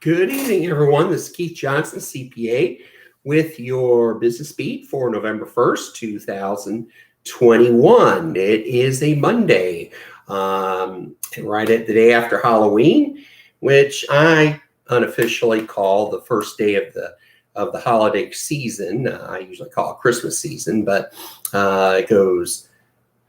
Good evening, everyone. This is Keith Johnson, CPA, with your Business Beat for November 1st, 2021. It is a Monday, and right at the day after Halloween, which I unofficially call the first day of the holiday season. I usually call it Christmas season, but it goes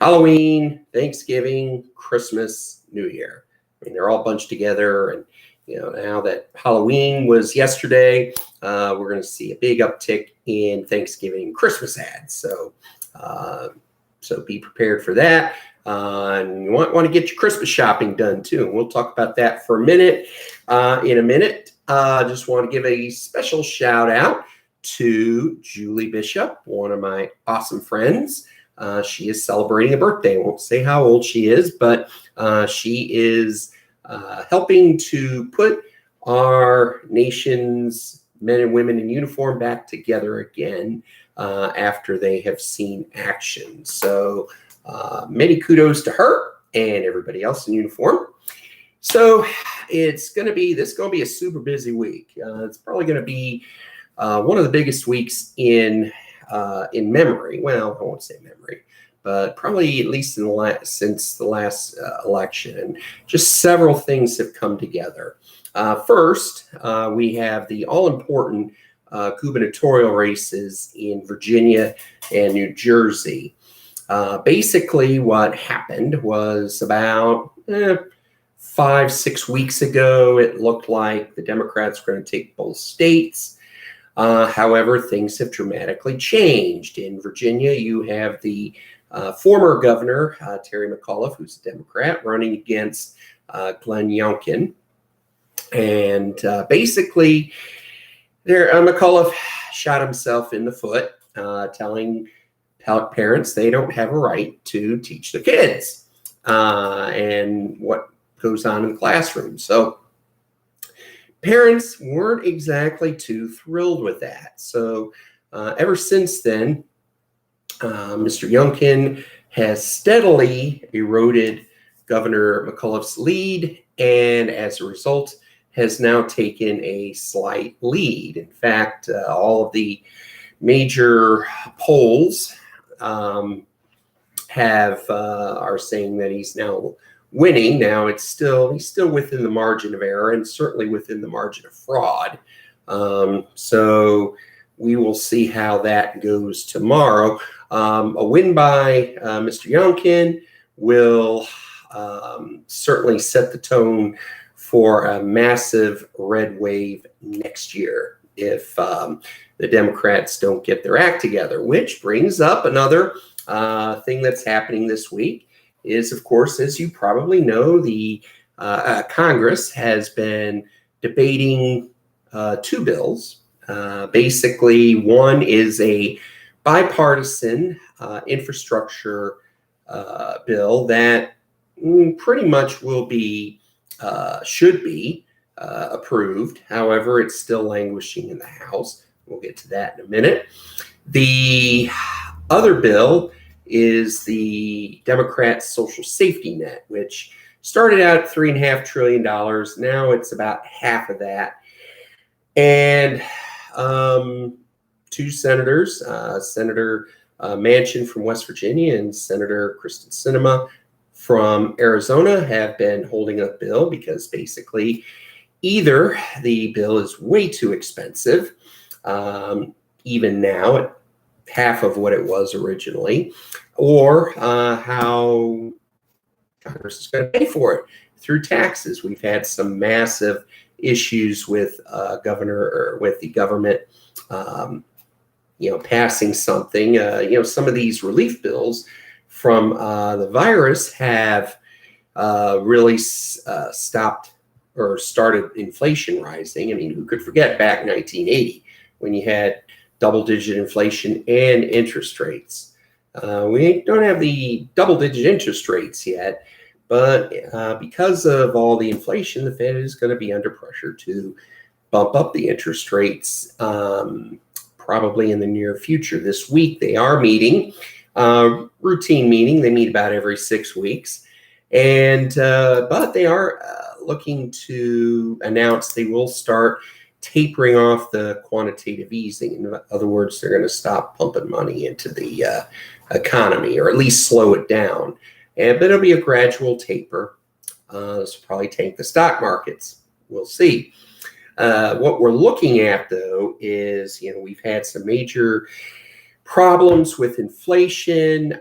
Halloween, Thanksgiving, Christmas, New Year. I mean, they're all bunched together, and now that Halloween was yesterday, we're going to see a big uptick in Thanksgiving and Christmas ads. So be prepared for that. And you want to get your Christmas shopping done too. And we'll talk about that for a minute. In a minute, just want to give a special shout out to Julie Bishop, one of my awesome friends. She is celebrating a birthday. I won't say how old she is, but she is helping to put our nation's men and women in uniform back together again after they have seen action. So many kudos to her and everybody else in uniform. So this is going to be a super busy week. It's probably going to be one of the biggest weeks in memory. Well, I won't say memory, but probably at least since the last election. And just several things have come together. First, we have the all-important gubernatorial races in Virginia and New Jersey. Basically, what happened was about 5-6 weeks ago, it looked like the Democrats were going to take both states. However, things have dramatically changed. In Virginia, you have the former governor, Terry McAuliffe, who's a Democrat, running against Glenn Youngkin. And basically, McAuliffe shot himself in the foot, telling parents they don't have a right to teach their kids and what goes on in the classroom. So parents weren't exactly too thrilled with that. So ever since then, Mr. Youngkin has steadily eroded Governor McAuliffe's lead, and as a result, has now taken a slight lead. In fact, all of the major polls are saying that he's now winning. Now he's still within the margin of error and certainly within the margin of fraud. So we will see how that goes tomorrow. A win by Mr. Youngkin will certainly set the tone for a massive red wave next year if the Democrats don't get their act together, which brings up another thing that's happening this week is, of course, as you probably know, the Congress has been debating two bills. Basically, one is a bipartisan infrastructure bill that pretty much should be approved. However, it's still languishing in the House. We'll get to that in a minute. The other bill is the Democrat social safety net, which started out at $3.5 trillion. Now it's about half of that. And two senators, Senator Manchin from West Virginia and Senator Kristen Sinema from Arizona, have been holding up bill because basically either the bill is way too expensive, even now at half of what it was originally, or how Congress is going to pay for it through taxes. We've had some massive issues with the government, passing something. Some of these relief bills from the virus have really stopped or started inflation rising. I mean, who could forget back in 1980 when you had double-digit inflation and interest rates? We don't have the double-digit interest rates yet, but because of all the inflation, the Fed is going to be under pressure to bump up the interest rates probably in the near future. This week they are meeting, routine meeting. They meet about every 6 weeks, and but they are looking to announce they will start tapering off the quantitative easing. In other words, they're going to stop pumping money into the economy, or at least slow it down. But it'll be a gradual taper. This will probably tank the stock markets. We'll see. What we're looking at, though, is, we've had some major problems with inflation.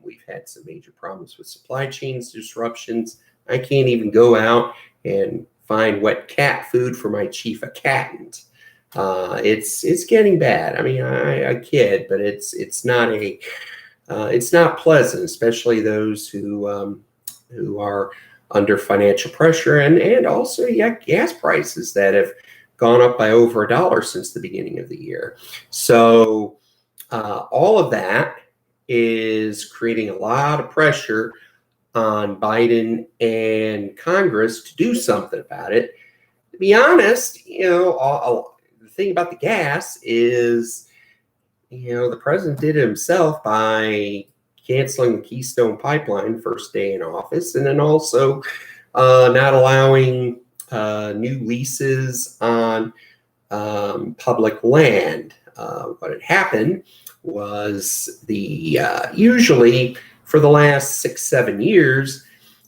We've had some major problems with supply chains disruptions. I can't even go out and find wet cat food for my chief accountant. It's getting bad. I mean, I kid, but it's not pleasant, especially those who are under financial pressure, and also you got gas prices that have gone up by over $1 since the beginning of the year. So all of that is creating a lot of pressure on Biden and Congress to do something about it. To be honest, the thing about the gas is, the president did it himself by canceling the Keystone Pipeline first day in office, and then also not allowing new leases on public land. What had happened was usually for the last 6-7 years,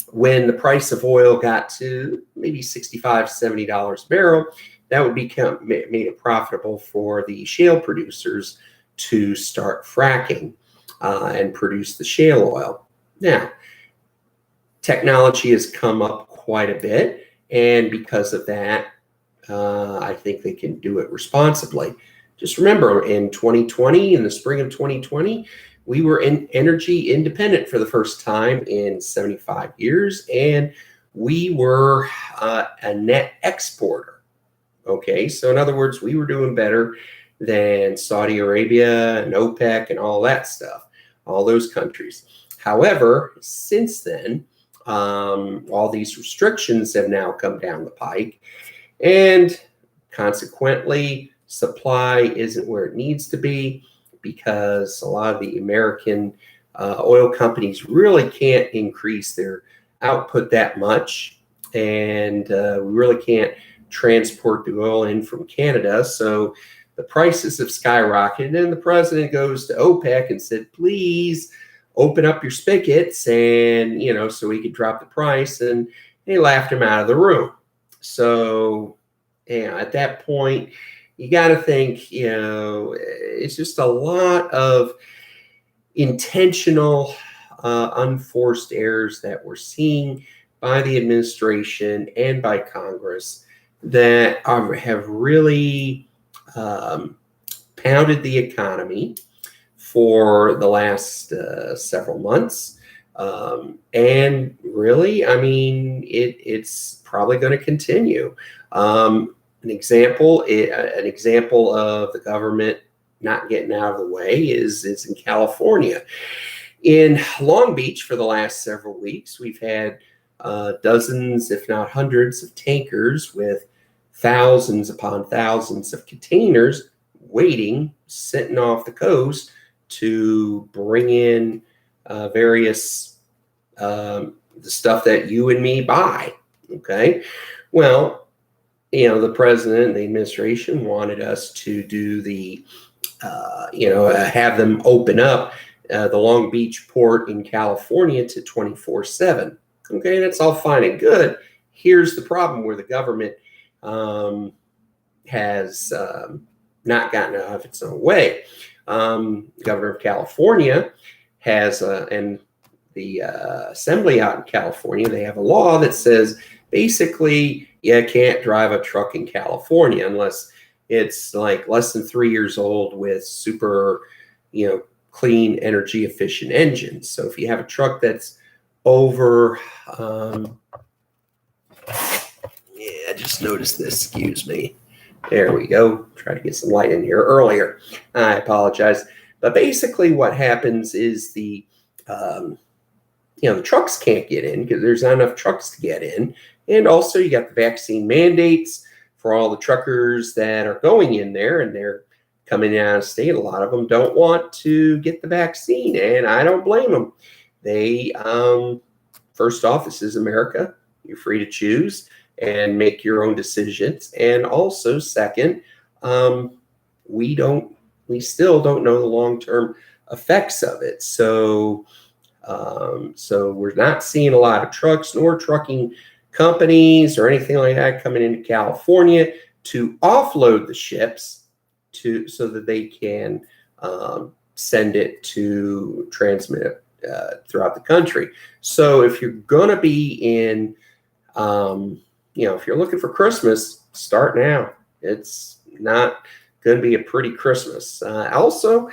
when the price of oil got to maybe $65, $70 a barrel, that would made it profitable for the shale producers to start fracking and produce the shale oil. Now, technology has come up quite a bit, and because of that, I think they can do it responsibly. Just remember, in 2020, in the spring of 2020, we were energy independent for the first time in 75 years, and we were a net exporter. Okay, so in other words, we were doing better than Saudi Arabia and OPEC and all that stuff, all those countries. However, since then, all these restrictions have now come down the pike, and consequently, supply isn't where it needs to be, because a lot of the American oil companies really can't increase their output that much, and we really can't transport the oil in from Canada. So the prices have skyrocketed, and the president goes to OPEC and said, please open up your spigots, and, so he could drop the price, and they laughed him out of the room. So, at that point, you got to think, it's just a lot of intentional, unforced errors that we're seeing by the administration and by Congress that have really pounded the economy for the last several months. And really, I mean, it's probably going to continue. An example of the government not getting out of the way is in California. In Long Beach, for the last several weeks, we've had dozens, if not hundreds, of tankers with thousands upon thousands of containers waiting, sitting off the coast to bring in various the stuff that you and me buy. Okay, well, the president and the administration wanted us to do have them open up the Long Beach port in California to 24/7. Okay, that's all fine and good. Here's the problem where the government has not gotten out of its own way. Governor of California has, and the assembly out in California, they have a law that says basically you can't drive a truck in California unless it's like less than 3 years old with super, clean, energy efficient engines. So if you have a truck that's over, I just noticed this, excuse me. There we go. Try to get some light in here earlier. I apologize. But basically what happens is the trucks can't get in because there's not enough trucks to get in. And also you got the vaccine mandates for all the truckers that are going in there, and they're coming out of state. A lot of them don't want to get the vaccine, and I don't blame them. They, first off, this is America. You're free to choose and make your own decisions. And also, second, we still don't know the long-term effects of it. So we're not seeing a lot of trucks nor trucking companies or anything like that coming into California to offload the ships so that they can send it to transmit it throughout the country. So if you're going to be in, if you're looking for Christmas, start now. It's not going to be a pretty Christmas. Also,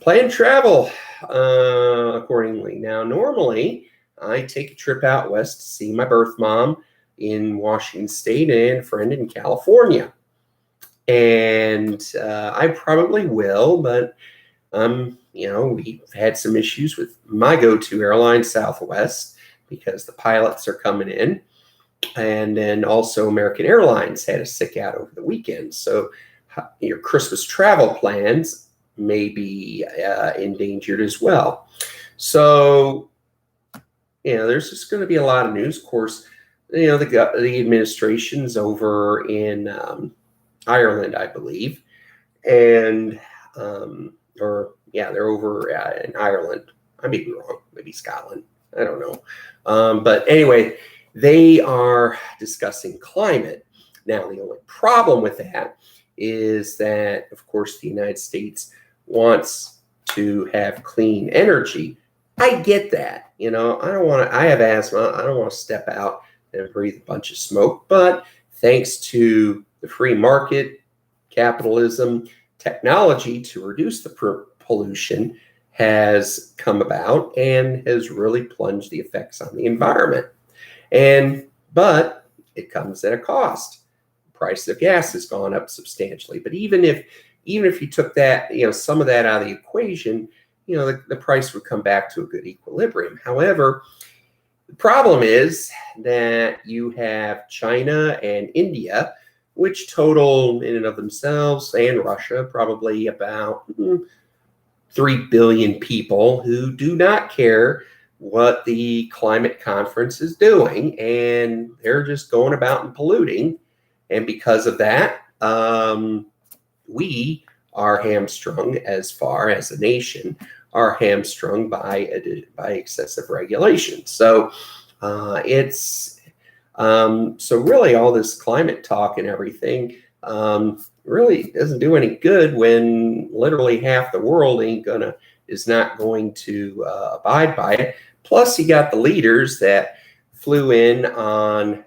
plan travel accordingly. Now, normally, I take a trip out west to see my birth mom in Washington State and a friend in California. And I probably will, but we've had some issues with my go-to airline, Southwest, because the pilots are coming in. And then also American Airlines had a sick out over the weekend. So your Christmas travel plans may be endangered as well. So, there's just going to be a lot of news. Of course, the administration's over in Ireland, I believe. And, they're over in Ireland. I may be wrong. Maybe Scotland. I don't know. But anyway, they are discussing climate. Now, the only problem with that is that, of course, the United States wants to have clean energy. I get that. I have asthma. I don't want to step out and breathe a bunch of smoke. But thanks to the free market, capitalism, technology to reduce the pollution has come about and has really plunged the effects on the environment. But it comes at a cost. The price of gas has gone up substantially. But even if you took that, some of that out of the equation, the price would come back to a good equilibrium. However, the problem is that you have China and India, which total in and of themselves, and Russia, probably about 3 billion people who do not care what the climate conference is doing, and they're just going about and polluting. And because of that, we are hamstrung, as far as a nation, are hamstrung by excessive regulation. So so really all this climate talk and everything really doesn't do any good when literally half the world is not going to abide by it. Plus, you got the leaders that flew in on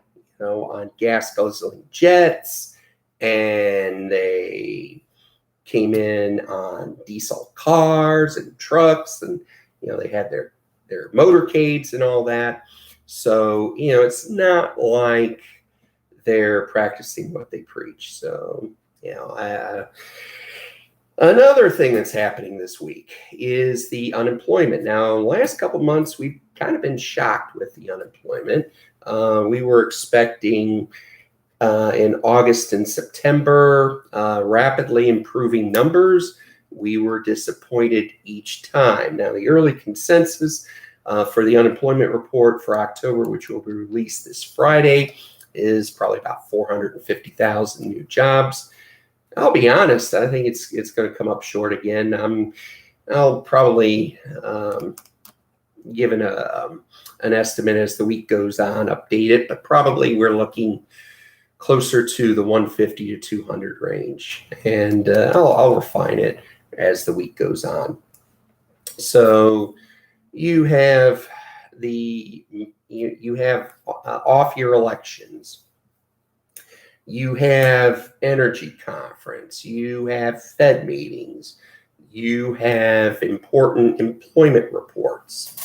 gas guzzling jets, and they came in on diesel cars and trucks, and they had their motorcades and all that. So it's not like they're practicing what they preach. So another thing that's happening this week is the unemployment. Now, the last couple of months, we've kind of been shocked with the unemployment. We were expecting in August and September rapidly improving numbers. We were disappointed each time. Now, the early consensus for the unemployment report for October, which will be released this Friday, is probably about 450,000 new jobs. I'll be honest, I think it's going to come up short again. I'll probably give an estimate as the week goes on, update it, but probably we're looking closer to the 150 to 200 range, and I'll refine it as the week goes on. So you have off-year elections. You have energy conference. You have Fed meetings. You have important employment reports.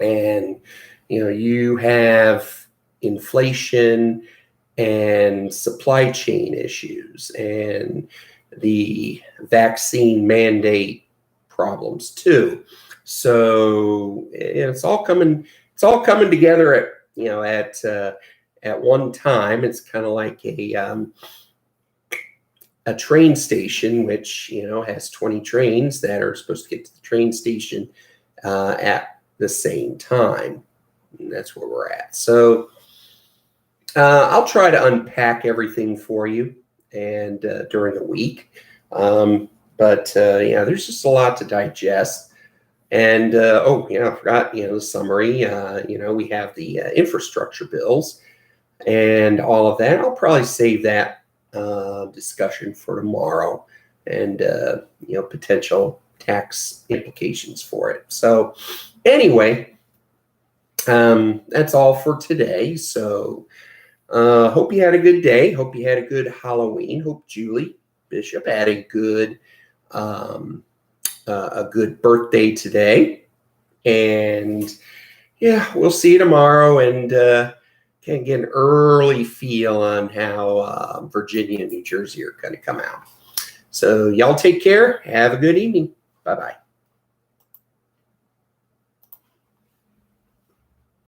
And, you have inflation and supply chain issues and the vaccine mandate problems too. So it's all coming together at one time. It's kind of like a train station, which has 20 trains that are supposed to get to the train station, at, the same time. And that's where we're at. So, you have the unemployment. Now, last couple months, we've kind of been shocked with the unemployment. We were expecting in August and September rapidly improving numbers. We I'll try to unpack everything for you and during the week. But yeah, there's just a lot to digest. And oh yeah, I forgot, the summary. We have the infrastructure bills and all of that. I'll probably save that discussion for tomorrow, and potential tax implications for it. So anyway, that's all for today. So hope you had a good day. Hope you had a good Halloween. Hope Julie Bishop had a good birthday today. And yeah, we'll see you tomorrow, and can get an early feel on how Virginia and New Jersey are going to come out. So y'all take care. Have a good evening. Bye-bye.